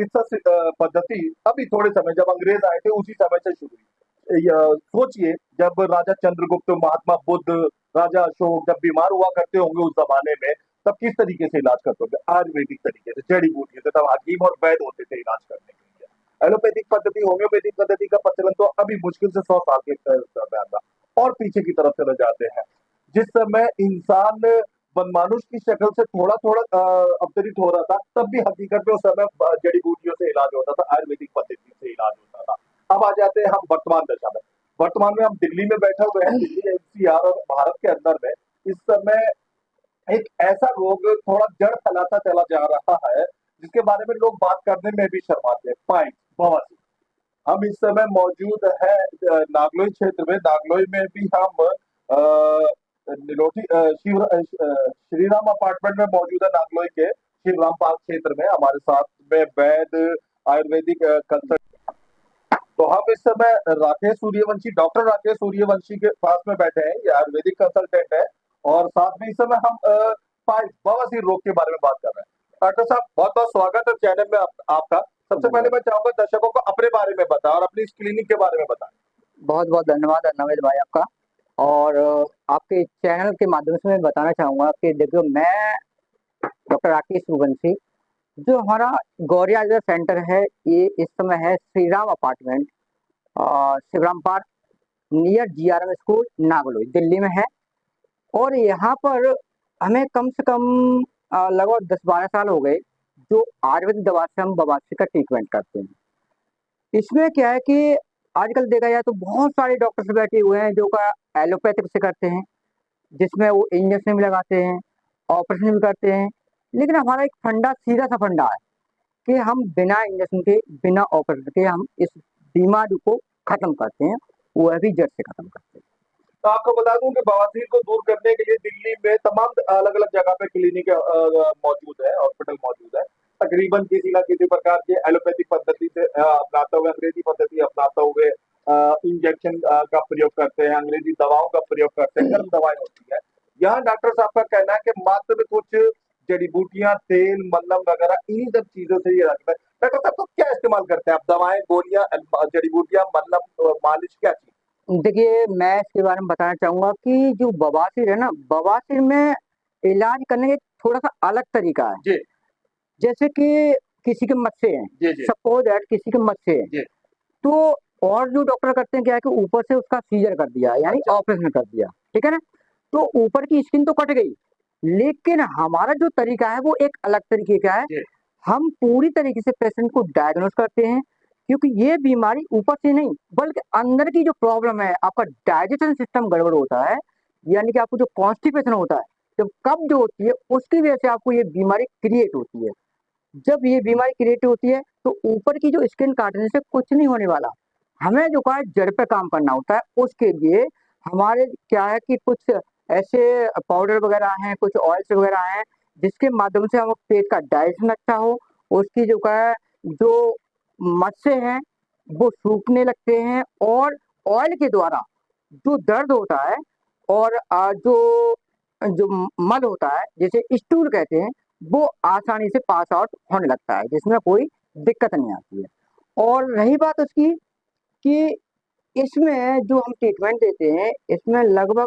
चिकित्सा पद्धति अभी थोड़े समय जब अंग्रेज आए थे उसी समय से शुरू हुई। सोचिए जब राजा चंद्रगुप्त, महात्मा बुद्ध, राजा अशोक जब बीमार हुआ करते होंगे उस जमाने में, तब किस तरीके से इलाज करते होंगे? आयुर्वेदिक तरीके से, जड़ी बूटियों से। तब हकीम और वैद्य होते थे इलाज करने के लिए। एलोपैथिक पद्धति, होम्योपैथिक पद्धति का प्रचलन तो अभी मुश्किल से 100 साल के समय आता। और पीछे की तरफ चले जाते हैं, जिस समय इंसान वनमानुष की शक्ल से थोड़ा-थोड़ा अवतरित हो रहा था, तब भी हकीकत में उस समय जड़ी-बूटियों से इलाज होता था, आयुर्वेदिक पद्धति से इलाज होता था। अब आ जाते हैं हम वर्तमान दशा में। वर्तमान में हम दिल्ली में बैठे हुए हैं, दिल्ली एनसीआर और भारत के अंदर में इस समय एक ऐसा रोग थोड़ा जड़ फैलाता चला जा रहा है, जिसके बारे में लोग बात करने में भी शर्माते हैं, पाइल्स, बवासीर। हम इस समय मौजूद हैं नागलोई क्षेत्र में। नागलोई में भी हम श्रीराम अपार्टमेंट में मौजूद है। नागलोई के श्रीराम पार्क क्षेत्र में हमारे साथ में वैद्य आयुर्वेदिक कंसल्टेंट। तो हम इस समय राकेश सूर्यवंशी, डॉक्टर राकेश सूर्यवंशी के पास में बैठे हैं। ये आयुर्वेदिक कंसल्टेंट है और साथ में इस समय हम पाइल्स, बवासीर रोग के बारे में बात कर रहे हैं। डॉक्टर साहब, बहुत बहुत स्वागत है चैनल में आपका। सबसे पहले मैं चाहूंगा दर्शकों को अपने बारे में बताएं और अपनी इस क्लिनिक के बारे में बताएं। बहुत बहुत धन्यवाद नवेद भाई आपका। और आपके चैनल के माध्यम से मैं बताना चाहूँगा कि देखो, मैं डॉक्टर राकेश सूर्यवंशी, जो हमारा गौरी आयुर्वेद सेंटर है, ये इस समय है Shriram apartment, Shivram park, near GRM school, Nangloi, Delhi में है। और यहाँ पर हमें कम से कम लगभग 10-12 साल हो गए जो आयुर्वेदिक दवा से हम बवासीर का ट्रीटमेंट करते हैं। इसमें क्या है कि आजकल देखा जाए तो बहुत सारे डॉक्टर्स बैठे हुए हैं जो का एलोपैथिक से करते हैं, जिसमें वो इंजेक्शन भी लगाते हैं, ऑपरेशन भी करते हैं। लेकिन हमारा एक फंडा, सीधा सा फंडा है कि हम बिना इंजेक्शन के, बिना ऑपरेशन के हम इस बीमारी को खत्म करते हैं, वह भी जड़ से खत्म करते हैं। तो आपको बता दूं कि बवासीर को दूर करने के लिए दिल्ली में तमाम अलग-अलग जगह पे क्लिनिक मौजूद है, हॉस्पिटल मौजूद है। तकरीबन किसी न किसी प्रकार के एलोपैथिक पद्धति से अपनाते हुए, अंग्रेजी पद्धति अपनाते हुए इंजेक्शन का प्रयोग करते हैं, अंग्रेजी दवाओं का प्रयोग करते हैं, गर्म दवाएं होती है। यहाँ डॉक्टर साहब का कहना है कि मात्र में कुछ जड़ी-बूटियाँ, तेल, मलहम वगैरह इन्हीं सब चीज़ों से ये रखते हैं। डॉक्टर साहब तो क्या इस्तेमाल करते हैं आप? दवाएँ, गोलियाँ, जड़ी-बूटियाँ, मलहम, मालिश, क्या चीज़? देखिए, मैं इसके बारे में बताना चाहूँगा कि जो बवासीर है ना, बवासीर में इलाज करने का थोड़ा-सा अलग तरीका है। जी। जैसे कि किसी के मस्से हैं, जी, जी। सपोज़ दैट किसी के मस्से हैं, जी। तो और जो डॉक्टर करते हैं क्या है कि ऊपर से उसका सीजर कर दिया, यानी अच्छा। ऑपरेशन कर दिया, ठीक है ना? तो ऊपर की स्किन तो कट गई, लेकिन हमारा जो तरीका है वो एक अलग तरीके का है। जी। हम पूरी तरीके से पेशेंट को डायग्नोस करते हैं, क्योंकि ये बीमारी ऊपर से नहीं, बल्कि अंदर की जो प्रॉब्लम है, आपका डाइजेशन सिस्टम गड़बड़ होता है, यानी कि आपको जो कॉन्स्टिपेशन होता है, जब कब्ज़ जो होती है, उसकी वजह से आपको ये बीमारी क्रिएट होती है। जब ये बीमारी क्रिएट होती है, तो ऊपर की जो स्किन काटने से कुछ नहीं होने वाला। हमें जो है जड़ पे काम करना होता है। उसके लिए हमारे क्या है कि कुछ ऐसे पाउडर वगैरह हैं, कुछ ऑयल्स वगैरह हैं, जिसके माध्यम से हम पेट का डाइजेशन अच्छा हो, उसकी जो है जो मस्से हैं, वो सूखने लगते हैं, और ऑयल के द्वारा जो दर्द होता है और जो जो मल होता है, जिसे स्टूल कहते हैं, वो आसानी से पास आउट होने लगता है, जिसमें कोई दिक्कत नहीं आती है। और रही बात उसकी कि इसमें जो हम ट्रीटमेंट देते हैं, इसमें लगभग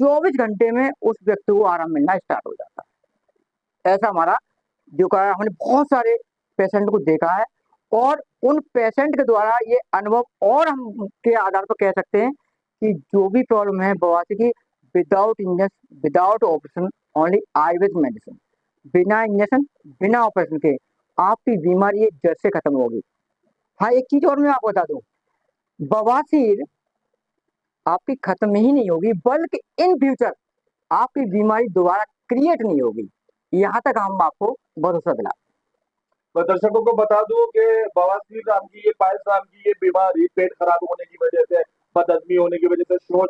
24 घंटे में उस व्यक्ति को आराम मिलना स्टार्ट हो जाता है। ऐसा हमारा जो का हमने बहुत सारे पेशेंट को देखा है, और उन पेशेंट के द्वारा ये अनुभव, और हम के आधार पर कह सकते हैं कि जो भी प्रॉब्लम है बवासीर की, without injection, without operation, only Ayurvedic medicine, बिना इंजेक्शन, बिना ऑपरेशन के आपकी बीमारी ये जड़ से खत्म होगी। हाँ, एक चीज़ और मैं आपको बता दूँ, बवासीर आपकी खत्म ही नहीं होगी, बल्कि इन फ्यूचर आपकी बीमारी दोबारा क्रिएट नहीं होगी। यहाँ तक हम आपको भरोसा दिलाते हैं। मैं दर्शकों को बता दूं कि बवासीर नाम की, ये पाइल्स नाम की ये बीमारी पेट खराब होने की वजह से, बदहजमी होने की वजह से, सोच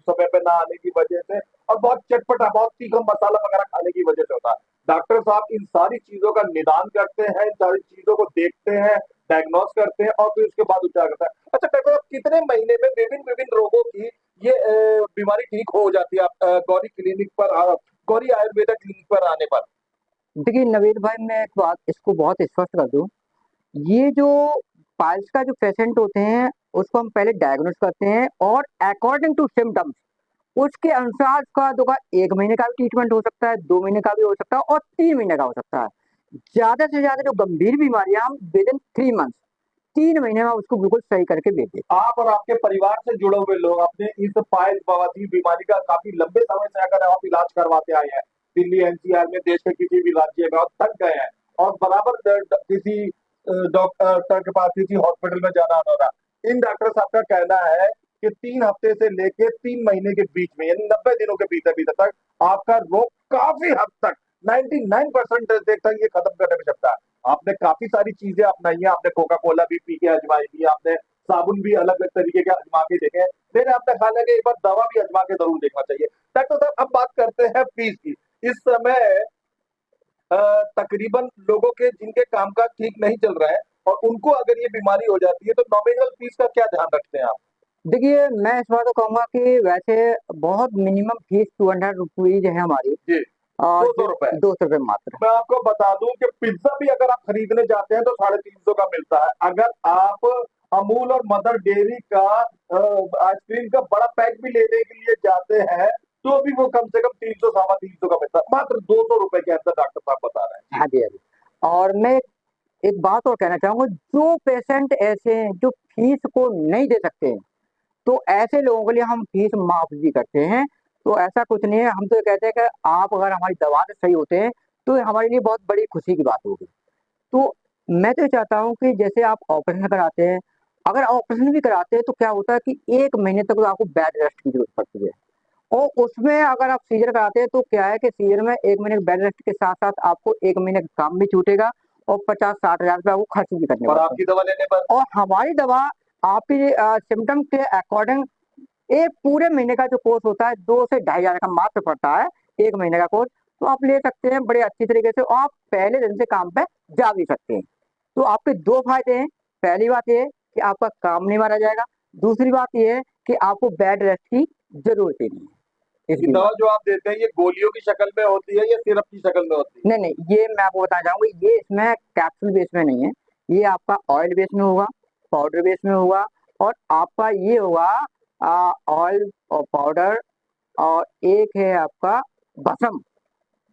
समय पे ना आने की वजह से, और बहुत चटपटा, बहुत तीखा मसाला वगैरह खाने की वजह से होता है। डॉक्टर साहब इन सारी चीजों का निदान करते हैं, इन सारी चीजों को देखते हैं, डायग्नोस करते हैं और फिर उसके बाद उपचार करते हैं। अच्छा डॉक्टर साहब, कितने महीने में विभिन्न विभिन्न रोगों की ये बीमारी ठीक हो जाती है गौरी क्लिनिक पर, गौरी आयुर्वेदा क्लिनिक पर आने पर? देखिए नवीन भाई, मैं एक बात इसको बहुत स्पष्ट कर दूं। ये जो पाइल्स का जो पेशेंट होते हैं, उसको हम पहले डायग्नोस करते हैं और अकॉर्डिंग टू सिम्टम्स उसके अनुसार उसका होगा। 1 महीने का भी ट्रीटमेंट हो सकता है, 2 महीने का भी हो सकता है और 3 महीने का हो सकता है। ज्यादा से ज्यादा जो गंभीर बीमारियां हम विद इन 3 मंथ, 3 महीने में उसको बिल्कुल सही करके दे देते आप और आपके परिवार से जुड़े हुए लोग अपने इस पाइल्स बवासीर बीमारी का काफी लंबे समय से अगर आप इलाज करवाते आए हैं, दिल्ली एनसीआर में, देश के किसी भी राज्य में, और थक गए हैं और बराबर किसी डॉक्टर के पास, किसी हॉस्पिटल में जाना हो रहा, इन डॉक्टर साहब का कहना है कि 3 हफ्ते से लेके 3 महीने के बीच में, यानी 90 दिनों के भीतर भीतर तक आपका रोग काफी हद तक 99% तक ये खत्म करने में सकता है। आपने काफी सारी चीजें अपनाई हैं, आपने कोका कोला भी पी के आजमाई थी, आपने साबुन भी अलग अलग तरीके के आजमा के देखे। मेरे आपने ख्याल है कि एक बार दवा भी आजमा के जरूर देखना चाहिए। डॉक्टर साहब, अब बात करते हैं फीस की। इस समय तकरीबन लोगों के जिनके कामकाज ठीक नहीं चल रहा है और उनको अगर ये बीमारी हो जाती है, तो नॉमिनल फीस का क्या ध्यान रखते हैं आप? हैं। देखिए मैं इस बात को कहूंगा कि वैसे बहुत मिनिमम फीस 200 रुपीज है हमारी, जी, और 200 रुपए। 200 रुपये मात्र। मैं आपको बता दूं कि पिज्जा भी अगर आप खरीदने जाते हैं तो 350 का मिलता है। अगर आप अमूल और मदर डेयरी का आइसक्रीम का बड़ा पैक भी लेने के लिए जाते हैं, तो भी वो कम से कम 300, 350 का मिलता है। मात्र 200 रुपए के अंदर डॉक्टर साहब बता रहे हैं। हाँ जी, हाँ जी। और मैं एक बात और कहना चाहूंगा, जो पेशेंट ऐसे हैं जो फीस को नहीं दे सकते हैं, तो ऐसे लोगों के लिए हम फीस माफ भी करते हैं। तो ऐसा कुछ नहीं है, हम तो ये कहते हैं कि आप अगर हमारी दवा से सही होते हैं तो ये हमारे लिए बहुत बड़ी खुशी की बात होगी। तो मैं तो ये चाहता हूँ कि जैसे आप ऑपरेशन कराते हैं, अगर ऑपरेशन भी कराते हैं तो क्या होता है कि 1 महीने तक तो आपको बेड रेस्ट की जरूरत पड़ती है। और उसमें अगर आप सीजर कराते हैं तो क्या है कि सीजर में 1 महीने के बेड रेस्ट के साथ साथ आपको 1 महीने का काम भी छूटेगा और 50-60 हजार रुपये आपको खर्च भी करने और पड़ते हैं। आपकी दवा लेने पर और हमारी दवा आपके सिम्टम के अकॉर्डिंग एक पूरे महीने का जो कोर्स होता है 2 से 2.5 हजार का मात्र पड़ता है, 1 महीने का कोर्स। तो आप ले सकते हैं बड़े अच्छी तरीके से और आप पहले दिन से काम पे जा भी सकते हैं। तो आपके दो फायदे हैं। पहली बात ये है कि आपका काम नहीं मारा जाएगा। दूसरी बात ये है कि आपको बेड रेस्ट की जरूरत ही नहीं है इस ये दवा बीमारी। जो आप देते हैं, ये गोलियों की शक्ल में होती है या सिरप की शक्ल में होती है? नहीं नहीं, ये मैं आपको बताना चाहूंगा, ये इसमें कैप्सूल बेस में नहीं है। ये आपका ऑयल बेस में होगा, पाउडर बेस में होगा, और आपका ये होगा ऑयल और पाउडर, और एक है आपका भस्म।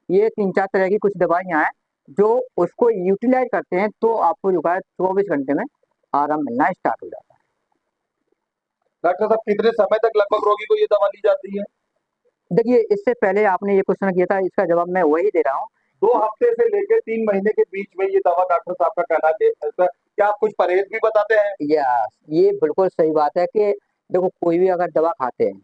ये 3-4 तरह की कुछ दवाइयां हैं जो उसको यूटिलाइज करते हैं, तो आपको जो है 24 घंटे में आराम मिलना स्टार्ट हो जाता डॉक्टर साहब, कितने समय तक लगभग रोगी को ये दवा ली जाती है? है। देखिए इससे पहले आपने ये क्वेश्चन किया था, इसका जवाब मैं वही दे रहा हूँ। 2 हफ्ते से लेकर 3 महीने के बीच में ये दवा डॉक्टर साहब का कहना है। क्या आप कुछ परहेज भी बताते हैं? यस, ये बिल्कुल सही बात है कि देखो कोई भी अगर दवा खाते हैं,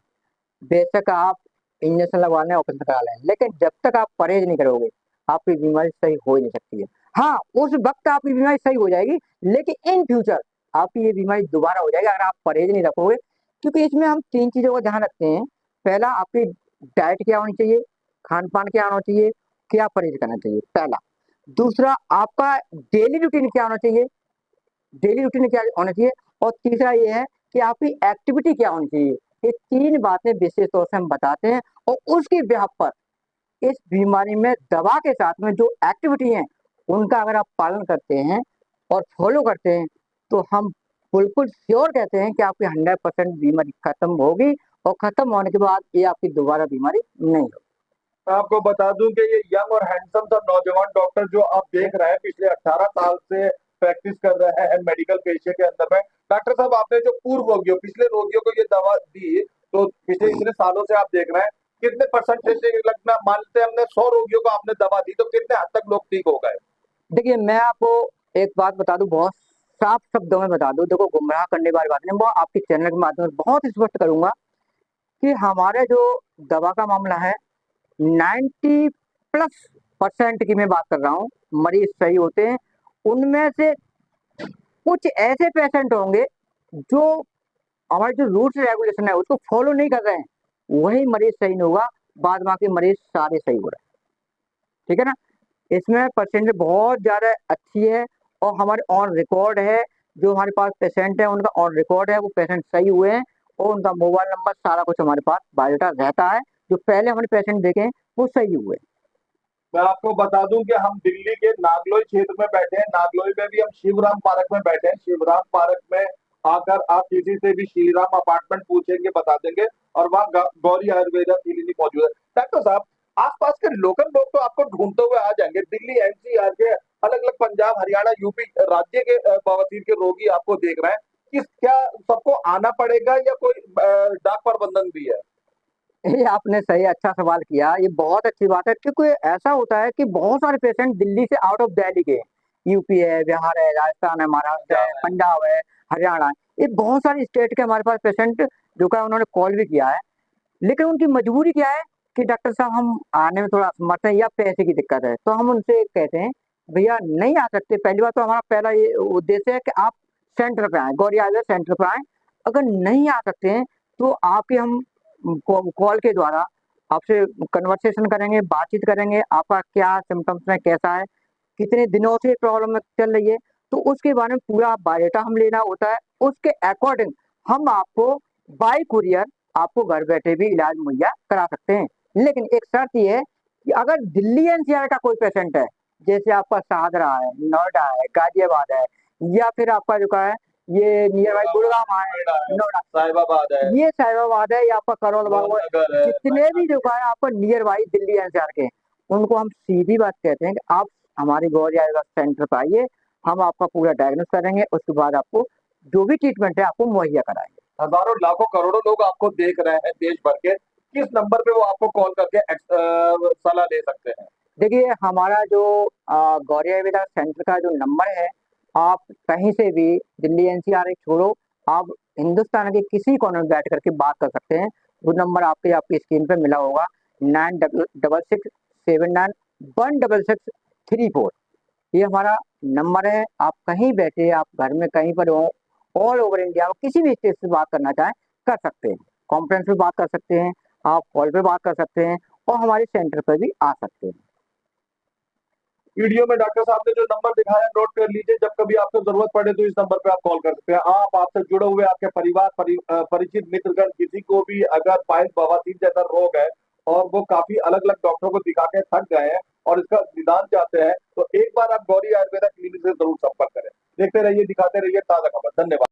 बेशक आप इंजेक्शन लगवा लें, ऑपरेशन करा लें, लेकिन जब तक आप परहेज नहीं करोगे आपकी बीमारी सही हो ही नहीं सकती है। हाँ, उस वक्त आपकी बीमारी सही हो जाएगी, लेकिन इन फ्यूचर आपकी ये बीमारी दोबारा हो जाएगी अगर आप परहेज नहीं रखोगे। क्योंकि इसमें हम 3 चीजों का ध्यान रखते हैं। पहला, आपकी डाइट क्या होनी चाहिए, खान पान क्या होना चाहिए, क्या परहेज करना चाहिए, पहला। दूसरा, आपका डेली रूटीन क्या होना चाहिए, डेली रूटीन क्या होना चाहिए। और तीसरा ये है कि आपकी एक्टिविटी क्या होनी चाहिए। ये 3 बातें विशेष तौर से हम बताते हैं, और उसके बिहाफ पर इस बीमारी में दवा के साथ में जो एक्टिविटी है उनका अगर आप पालन करते हैं और फॉलो करते हैं, तो हम बिल्कुल श्योर कहते हैं कि आपकी 100% बीमारी खत्म होगी, और खत्म होने के बाद ये आपकी दोबारा बीमारी नहीं होगी। मैं आपको बता दूं कि ये यंग और हैंडसम सा नौजवान डॉक्टर जो आप देख रहे हैं, पिछले 18 साल से प्रैक्टिस कर रहे हैं मेडिकल पेशे के अंदर में। डॉक्टर साहब, आपने जो पूर्व रोगियों, पिछले रोगियों को ये दवा दी, तो पिछले इतने सालों से आप देख रहे हैं, कितने परसेंटेज से लगना, मानते हैं हमने 100 रोगियों को आपने दवा दी, तो कितने हद तक लोग ठीक हो गए? देखिए मैं आपको एक बात बता दूं, बहुत साफ शब्दों में बता दूं, देखो गुमराह करने वाली बात नहीं, वो आपके चैनल के माध्यम से बहुत स्पष्ट करूंगा कि हमारे जो दवा का मामला है, 90+% की मैं बात कर रहा हूँ, मरीज सही होते हैं। उनमें से कुछ ऐसे पेशेंट होंगे जो हमारे जो रूल्स रेगुलेशन है उसको फॉलो नहीं कर रहे हैं, वही मरीज सही नहीं होगा। बाद बाकी मरीज सारे सही हो रहे हैं, ठीक है ना। इसमें परसेंटेज बहुत ज्यादा अच्छी है, और हमारे ऑन रिकॉर्ड है। जो हमारे पास पेशेंट है उनका ऑन रिकॉर्ड है, वो पेशेंट सही हुए हैं, और उनका मोबाइल नंबर सारा कुछ हमारे पास बायोडाटा रहता है। जो पहले हमारे पेशेंट देखे हैं वो सही हुए। मैं आपको बता दूं कि हम दिल्ली के नागलोई क्षेत्र में बैठे हैं। नागलोई में भी हम शिवराम पार्क में बैठे हैं। शिवराम पार्क में आकर आप किसी से भी श्रीराम अपार्टमेंट पूछेंगे, बता देंगे, और वहाँ गौरी आयुर्वेदा क्लिनिक मौजूद है। डॉक्टर साहब, आसपास के लोकल लोग तो आपको ढूंढते हुए आ जाएंगे। दिल्ली एनसीआर के अलग अलग, पंजाब, हरियाणा, यूपी राज्य के बवासीर के रोगी आपको देख रहे हैं। किस क्या सबको आना पड़ेगा या कोई डाक प्रबंधन भी है? ये आपने सही अच्छा सवाल किया। ये बहुत अच्छी बात है, क्योंकि ऐसा होता है कि बहुत सारे पेशेंट दिल्ली से आउट ऑफ दिल्ली के हैं। यूपी है, बिहार है, राजस्थान है, महाराष्ट्र है, पंजाब है, हरियाणा है। ये बहुत सारे स्टेट के हमारे पास पेशेंट जो का उन्होंने कॉल भी किया है। लेकिन उनकी मजबूरी क्या है कि डॉक्टर साहब हम आने में थोड़ा असमर्थ हैं या पैसे की दिक्कत है। तो हम उनसे कहते हैं भैया नहीं आ सकते। पहली बात तो हमारा पहला ये उद्देश्य है कि आप सेंटर पे आए, गौरी आयुर्वेद सेंटर पे आए। अगर नहीं आ सकते हैं तो आपके हम कॉल के द्वारा आपसे कन्वर्सेशन करेंगे, बातचीत करेंगे, आपका क्या सिम्टम्स है, कैसा है, कितने दिनों से प्रॉब्लम चल रही है, तो उसके बारे में पूरा बायोडाटा हम लेना होता है। उसके अकॉर्डिंग हम आपको बाय कुरियर आपको घर बैठे भी इलाज मुहैया करा सकते हैं। लेकिन एक शर्त ये है कि अगर दिल्ली एनसीआर का कोई पेशेंट है, जैसे आपका शाहदरा है, नोएडा है, गाजियाबाद है, या फिर आपका जो है ये नियर बाई गुड़गांव है, नोएडा, साहिबाबाद है, ये साहिबाबाद है, या आपका करोल बाग है, नगर है, जितने भी जो है आपको नियर बाई दिल्ली एनसीआर के, उनको हम सीधी बात कहते हैं कि आप हमारी गौरी आयुर्वेद सेंटर पर आइए, हम आपका पूरा डायग्नोस करेंगे, उसके बाद आपको जो भी ट्रीटमेंट है आपको मुहैया कराएंगे। हजारों लाखों करोड़ों लोग आपको देख रहे हैं देश भर के। किस नंबर पे वो आपको कॉल करके सलाह ले सकते हैं? देखिए हमारा जो गौरी आयुर्वेदा सेंटर का जो नंबर है, आप कहीं से भी दिल्ली एनसीआर छोड़ो, आप हिंदुस्तान के किसी कोने में बैठ करके बात कर सकते हैं। वो नंबर आपकी स्क्रीन पे मिला होगा, 9667916634। ये हमारा नंबर है। आप कहीं बैठे, आप घर में कहीं पर हो, ऑल ओवर इंडिया किसी भी स्टेट से बात करना चाहें कर सकते हैं। कॉन्फ्रेंस पे बात कर सकते हैं, आप कॉल पे बात कर सकते हैं, और हमारे सेंटर पर भी आ सकते हैं। वीडियो में डॉक्टर साहब ने जो नंबर दिखाया नोट कर लीजिए। जब कभी आपको जरूरत पड़े तो इस नंबर पे आप कॉल कर सकते हैं। आप आपसे जुड़े हुए आपके परिवार, परिचित मित्रगण, किसी को भी अगर पाइल्स, बवासीर जैसा रोग है और वो काफी अलग अलग डॉक्टरों को दिखा के थक गए हैं और इसका निदान चाहते हैं, तो एक बार आप गौरी आयुर्वेदा क्लिनिक से जरूर संपर्क करें। देखते रहिए, दिखाते रहिए ताजा खबर। धन्यवाद।